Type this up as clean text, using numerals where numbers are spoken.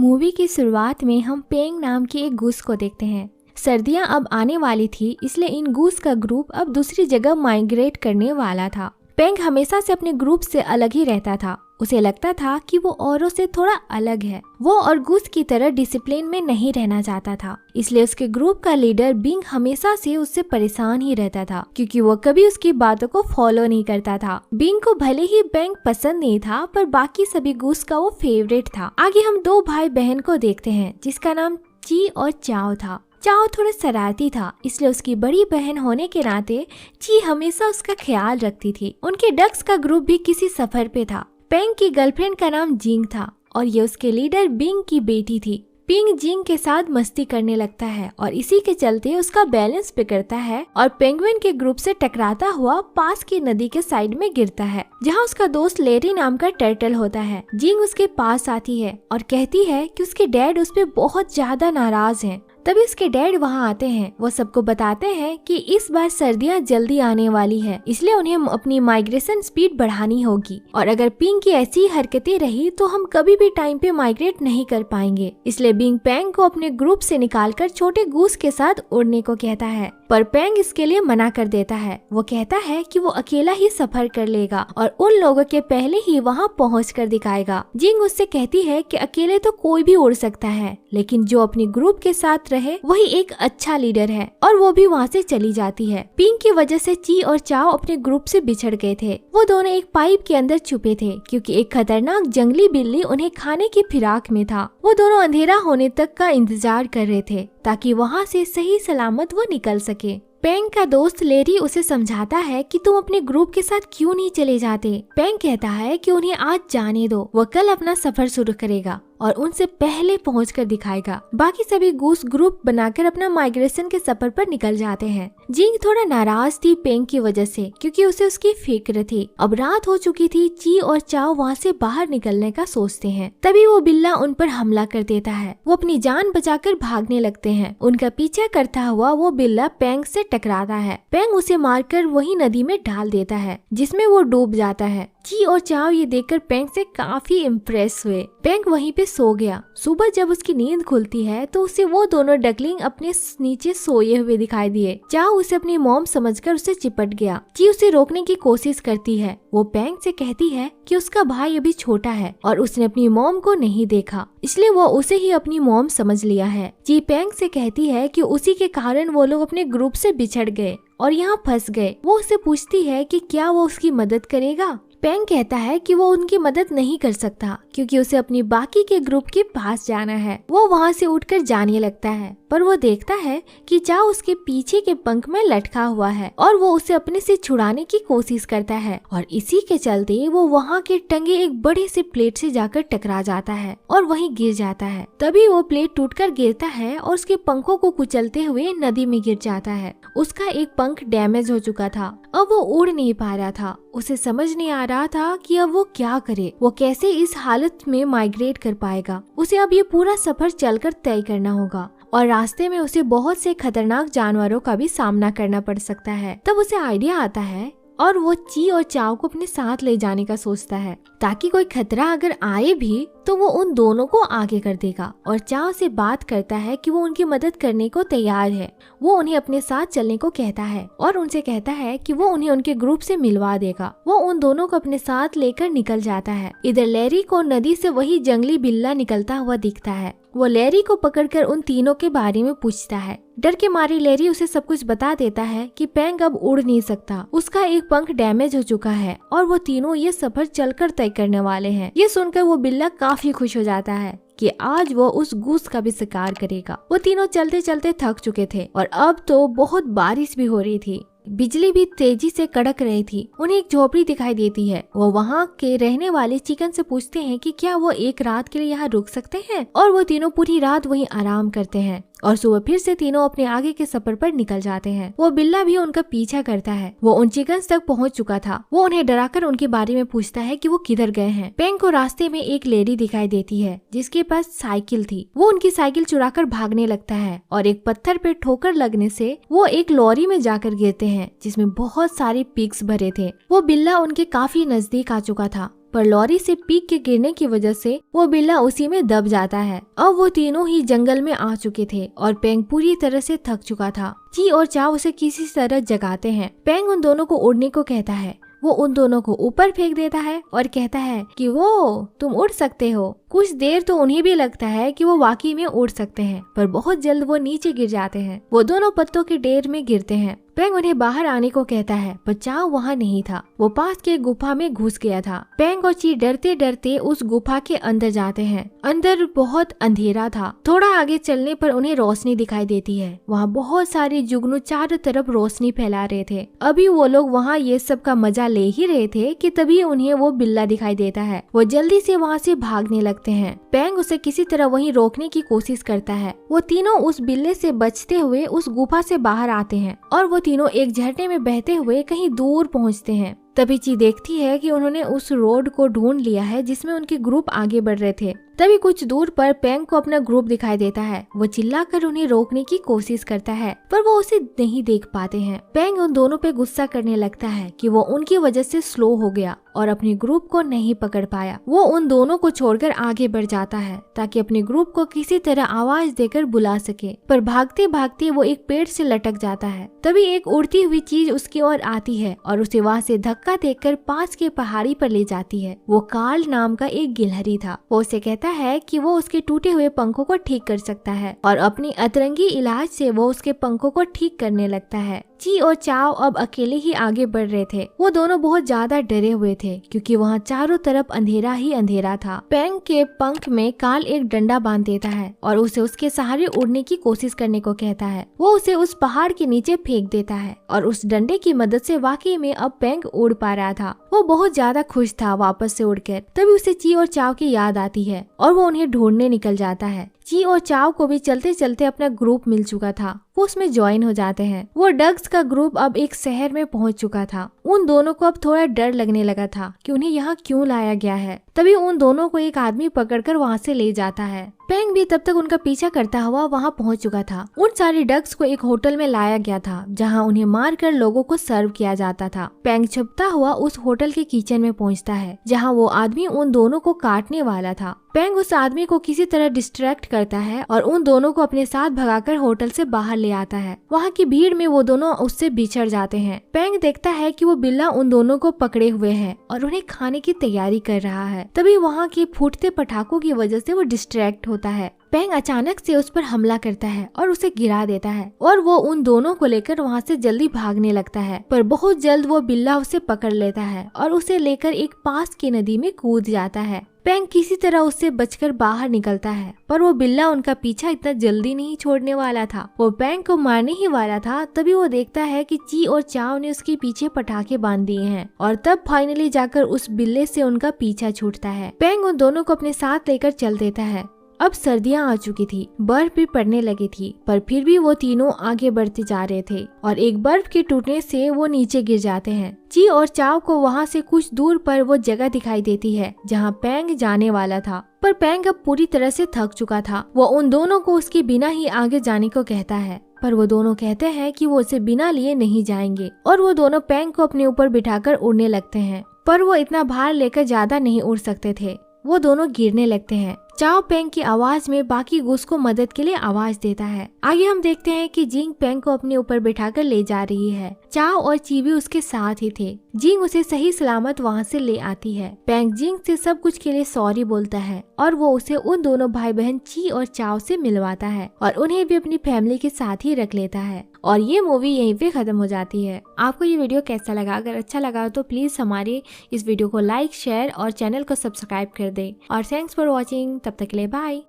Movie की शुरुआत में हम पेंग नाम के एक गूस को देखते हैं। सर्दियां अब आने वाली थी, इसलिए इन गूस का ग्रुप अब दूसरी जगह माइग्रेट करने वाला था। पेंग हमेशा से अपने ग्रुप से अलग ही रहता था। उसे लगता था कि वो औरों से थोड़ा अलग है। वो और गूस की तरह डिसिप्लिन में नहीं रहना चाहता था, इसलिए उसके ग्रुप का लीडर बिंग हमेशा से उससे परेशान ही रहता था, क्योंकि वो कभी उसकी बातों को फॉलो नहीं करता था। बिंग को भले ही पेंग पसंद नहीं था, पर बाकी सभी गूस का वो फेवरेट था। आगे हम दो भाई बहन को देखते हैं, जिसका नाम ची और चाओ था। चाओ थोड़ा शरारती था, इसलिए उसकी बड़ी बहन होने के नाते ची हमेशा उसका ख्याल रखती थी। उनके डक्स का ग्रुप भी किसी सफर पे था। पेंग की गर्लफ्रेंड का नाम जिंग था और ये उसके लीडर बिंग की बेटी थी। पिंग जिंग के साथ मस्ती करने लगता है और इसी के चलते उसका बैलेंस बिगड़ता है और पेंगुइन के ग्रुप से टकराता हुआ पास की नदी के साइड में गिरता है, जहां उसका दोस्त लेरी नाम का टर्टल होता है। जिंग उसके पास आती है और कहती है कि उसके डैड उस पर बहुत ज्यादा नाराज हैं। तभी उसके डैड वहाँ आते हैं। वो सबको बताते हैं कि इस बार सर्दियाँ जल्दी आने वाली है, इसलिए उन्हें अपनी माइग्रेशन स्पीड बढ़ानी होगी और अगर पिंग की ऐसी हरकतें रही तो हम कभी भी टाइम पे माइग्रेट नहीं कर पाएंगे। इसलिए बिंग पेंग को अपने ग्रुप से निकालकर छोटे गूस के साथ उड़ने को कहता है, पर पेंग इसके लिए मना कर देता है। वो कहता है कि वो अकेला ही सफर कर लेगा और उन लोगों के पहले ही वहाँ पहुँच कर दिखाएगा। जिंग उससे कहती है कि अकेले तो कोई भी उड़ सकता है, लेकिन जो अपने ग्रुप के साथ रहे वही एक अच्छा लीडर है, और वो भी वहाँ से चली जाती है। पिंग की वजह से ची और चाओ अपने ग्रुप से बिछड़ गए थे। वो दोनों एक पाइप के अंदर छुपे थे, क्योंकि एक खतरनाक जंगली बिल्ली उन्हें खाने की फिराक में था। वो दोनों अंधेरा होने तक का इंतजार कर रहे थे ताकि वहाँ से सही सलामत वो निकल सके। पेंग का दोस्त लेरी उसे समझाता है कि तुम अपने ग्रुप के साथ क्यों नहीं चले जाते। पेंग कहता है कि उन्हें आज जाने दो, वो कल अपना सफर शुरू करेगा और उनसे पहले पहुंचकर दिखाएगा। बाकी सभी गूस ग्रुप बनाकर अपना माइग्रेशन के सफर पर निकल जाते हैं। जिंग थोड़ा नाराज थी पेंग की वजह से, क्योंकि उसे उसकी फिक्र थी। अब रात हो चुकी थी। ची और चाओ वहाँ से बाहर निकलने का सोचते हैं, तभी वो बिल्ला उन पर हमला कर देता है। वो अपनी जान बचाकर भागने लगते हैं। उनका पीछा करता हुआ वो बिल्ला पेंग से टकराता है। पेंग उसे मारकर वही नदी में डाल देता है, जिसमें वो डूब जाता है। ची और चाओ ये देखकर पेंग से काफी इम्प्रेस हुए। पेंग वहीं पे सो गया। सुबह जब उसकी नींद खुलती है तो उसे वो दोनों डकलिंग अपने नीचे सोए हुए दिखाई दिए। चाओ उसे अपनी मॉम समझकर उसे चिपट गया। ची उसे रोकने की कोशिश करती है। वो पेंग से कहती है कि उसका भाई अभी छोटा है और उसने अपनी मॉम को नहीं देखा, इसलिए वो उसे ही अपनी मॉम समझ लिया है। ची पेंग से कहती है कि उसी के कारण वो लोग अपने ग्रुप से बिछड़ गए और यहाँ फंस गए। वो उससे पूछती है कि क्या वो उसकी मदद करेगा। पेंग कहता है कि वो उनकी मदद नहीं कर सकता, क्योंकि उसे अपनी बाकी के ग्रुप के पास जाना है। वो वहाँ से उठकर जाने लगता है, पर वो देखता है कि चाओ उसके पीछे के पंख में लटका हुआ है और वो उसे अपने से छुड़ाने की कोशिश करता है, और इसी के चलते वो वहाँ के टंगे एक बड़े से प्लेट से जाकर टकरा जाता है और वहीं गिर जाता है। तभी वो प्लेट टूटकर गिरता है और उसके पंखों को कुचलते हुए नदी में गिर जाता है। उसका एक पंख डैमेज हो चुका था। अब वो उड़ नहीं पा रहा था। उसे समझ नहीं आ रहा था कि अब वो क्या करे। वो कैसे इस हालत में माइग्रेट कर पाएगा। उसे अब ये पूरा सफर चलकर तय करना होगा और रास्ते में उसे बहुत से खतरनाक जानवरों का भी सामना करना पड़ सकता है। तब उसे आइडिया आता है और वो ची और चाओ को अपने साथ ले जाने का सोचता है, ताकि कोई खतरा अगर आए भी तो वो उन दोनों को आगे कर देगा। और चाओ से बात करता है कि वो उनकी मदद करने को तैयार है। वो उन्हें अपने साथ चलने को कहता है और उनसे कहता है कि वो उन्हें उनके ग्रुप से मिलवा देगा। वो उन दोनों को अपने साथ लेकर निकल जाता है। इधर लेरी को नदी से वही जंगली बिल्ला निकलता हुआ दिखता है। वो लेरी को पकड़कर उन तीनों के बारे में पूछता है। डर के मारे लेरी उसे सब कुछ बता देता है कि पेंग अब उड़ नहीं सकता, उसका एक पंख डैमेज हो चुका है और वो तीनों ये सफर चलकर तय करने वाले हैं। ये सुनकर वो बिल्ला काफी खुश हो जाता है कि आज वो उस गूस का भी शिकार करेगा। वो तीनों चलते चलते थक चुके थे और अब तो बहुत बारिश भी हो रही थी। बिजली भी तेजी से कड़क रही थी। उन्हें एक झोपड़ी दिखाई देती है। वो वहाँ के रहने वाले चिकन से पूछते हैं कि क्या वो एक रात के लिए यहाँ रुक सकते हैं, और वो तीनों पूरी रात वहीं आराम करते हैं और सुबह फिर से तीनों अपने आगे के सफर पर निकल जाते हैं। वो बिल्ला भी उनका पीछा करता है। वो उन चिकन्स तक पहुंच चुका था। वो उन्हें डराकर उनके बारे में पूछता है कि वो किधर गए हैं। पेंग को रास्ते में एक लेडी दिखाई देती है जिसके पास साइकिल थी। वो उनकी साइकिल चुराकर भागने लगता है और एक पत्थर पे ठोकर लगने से वो एक लॉरी में जाकर गिरते हैं जिसमें बहुत सारे पिग्स भरे थे। वो बिल्ला उनके काफी नजदीक आ चुका था। पर लॉरी से पीक के गिरने की वजह से वो बिल्ला उसी में दब जाता है। अब वो तीनों ही जंगल में आ चुके थे और पेंग पूरी तरह से थक चुका था। ची और चाव उसे किसी तरह जगाते हैं। पेंग उन दोनों को उड़ने को कहता है। वो उन दोनों को ऊपर फेंक देता है और कहता है कि वो तुम उड़ सकते हो। कुछ देर तो उन्हें भी लगता है कि वो वाकई में उड़ सकते हैं, पर बहुत जल्द वो नीचे गिर जाते हैं। वो दोनों पत्तों के ढेर में गिरते हैं। पेंग उन्हें बाहर आने को कहता है, पर चाव वहाँ नहीं था। वो पास के गुफा में घुस गया था। पेंग और ची डरते डरते उस गुफा के अंदर जाते हैं। अंदर बहुत अंधेरा था। थोड़ा आगे चलने पर उन्हें रोशनी दिखाई देती है। वहाँ बहुत सारे जुगनू चारों तरफ रोशनी फैला रहे थे। अभी वो लोग वहाँ ये सब का मजा ले ही रहे थे कि तभी उन्हें वो बिल्ला दिखाई देता है। वो जल्दी से वहाँ से भागने लगते हैं। पेंग उसे किसी तरह वहीं रोकने की कोशिश करता है। वो तीनों उस बिल्ले से बचते हुए उस गुफा से बाहर आते हैं और वो तीनों एक झरने में बहते हुए कहीं दूर पहुंचते हैं। तभी ची देखती है कि उन्होंने उस रोड को ढूंढ लिया है जिसमें उनके ग्रुप आगे बढ़ रहे थे। तभी कुछ दूर पर पेंग को अपना ग्रुप दिखाई देता है। वो चिल्लाकर उन्हें रोकने की कोशिश करता है, पर वो उसे नहीं देख पाते हैं। पेंग उन दोनों पे गुस्सा करने लगता है कि वो उनकी वजह से स्लो हो गया और अपने ग्रुप को नहीं पकड़ पाया। वो उन दोनों को छोड़कर आगे बढ़ जाता है ताकि अपने ग्रुप को किसी तरह आवाज देकर बुला सके, पर भागते भागते वो एक पेड़ से लटक जाता है। तभी एक उड़ती हुई चीज उसकी ओर आती है और उसे वहाँ से धक्का देकर पास के पहाड़ी पर ले जाती है। वो कार्ल नाम का एक गिलहरी था। वो उसे कहता है कि वो उसके टूटे हुए पंखों को ठीक कर सकता है और अपनी अतरंगी इलाज से वो उसके पंखों को ठीक करने लगता है। ची और चाव अब अकेले ही आगे बढ़ रहे थे। वो दोनों बहुत ज्यादा डरे हुए थे क्योंकि वहाँ चारों तरफ अंधेरा ही अंधेरा था। पेंग के पंख में कार्ल एक डंडा बांध देता है और उसे उसके सहारे उड़ने की कोशिश करने को कहता है। वो उसे उस पहाड़ के नीचे फेंक देता है और उस डंडे की मदद से वाकई में अब पेंग उड़ पा रहा था। वो बहुत ज्यादा खुश था वापस से उड़कर। तभी उसे ची और चाव की याद आती है और वो उन्हें ढूंढने निकल जाता है। ची और चाव को भी चलते चलते अपना ग्रुप मिल चुका था। वो उसमें ज्वाइन हो जाते हैं। वो डग्स का ग्रुप अब एक शहर में पहुंच चुका था। उन दोनों को अब थोड़ा डर लगने लगा था कि उन्हें यहाँ क्यों लाया गया है। तभी उन दोनों को एक आदमी पकड़कर वहाँ से ले जाता है। पेंग भी तब तक उनका पीछा करता हुआ वहाँ पहुँच चुका था। उन सारे डग्स को एक होटल में लाया गया था जहाँ उन्हें मारकर लोगों को सर्व किया जाता था। पेंग छुपता हुआ उस होटल के किचन में पहुँचता है जहाँ वो आदमी उन दोनों को काटने वाला था। पेंग उस आदमी को किसी तरह डिस्ट्रैक्ट करता है और उन दोनों को अपने साथ भगाकर होटल से बाहर ले आता है। वहाँ की भीड़ में वो दोनों उससे बिछड़ जाते हैं। पेंग देखता है कि वो बिल्ला उन दोनों को पकड़े हुए है और उन्हें खाने की तैयारी कर रहा है। तभी वहाँ के फूटते पटाखों की वजह से वो डिस्ट्रैक्ट होता है। पेंग अचानक से उस पर हमला करता है और उसे गिरा देता है और वो उन दोनों को लेकर वहाँ से जल्दी भागने लगता है, पर बहुत जल्द वो बिल्ला उसे पकड़ लेता है और उसे लेकर एक पास की नदी में कूद जाता है। पेंग किसी तरह उससे बचकर बाहर निकलता है, पर वो बिल्ला उनका पीछा इतना जल्दी नहीं छोड़ने वाला था। वो पेंग को मारने ही वाला था। तभी वो देखता है कि ची और चाव ने उसके पीछे पटाखे बांध दिए हैं और तब फाइनली जाकर उस बिल्ले से उनका पीछा छूटता है। पेंग उन दोनों को अपने साथ लेकर चल देता है। अब सर्दियां आ चुकी थी, बर्फ भी पड़ने लगी थी, पर फिर भी वो तीनों आगे बढ़ते जा रहे थे और एक बर्फ के टूटने से वो नीचे गिर जाते हैं। ची और चाव को वहाँ से कुछ दूर पर वो जगह दिखाई देती है जहाँ पेंग जाने वाला था, पर पेंग अब पूरी तरह से थक चुका था। वो उन दोनों को उसके बिना ही आगे जाने को कहता है, पर वो दोनों कहते हैं कि वो उसे बिना लिए नहीं जाएंगे और वो दोनों पेंग को अपने ऊपर बिठाकर उड़ने लगते हैं, पर वो इतना भार लेकर ज्यादा नहीं उड़ सकते थे। वो दोनों गिरने लगते हैं। चाव पेंग की आवाज में बाकी गुस को मदद के लिए आवाज देता है। आगे हम देखते हैं कि जिंग पेंग को अपने ऊपर बिठाकर ले जा रही है। चाव और ची भी उसके साथ ही थे। जिंग उसे सही सलामत वहाँ से ले आती है। पेंग जिंग से सब कुछ के लिए सॉरी बोलता है और वो उसे उन दोनों भाई बहन ची और चाव से मिलवाता है और उन्हें भी अपनी फैमिली के साथ ही रख लेता है। और ये मूवी यहीं पे खत्म हो जाती है। आपको ये वीडियो कैसा लगा? अगर अच्छा लगा तो प्लीज हमारे इस वीडियो को लाइक, शेयर और चैनल को सब्सक्राइब कर दें। और थैंक्स फॉर वॉचिंग। तब तक के लिए बाय।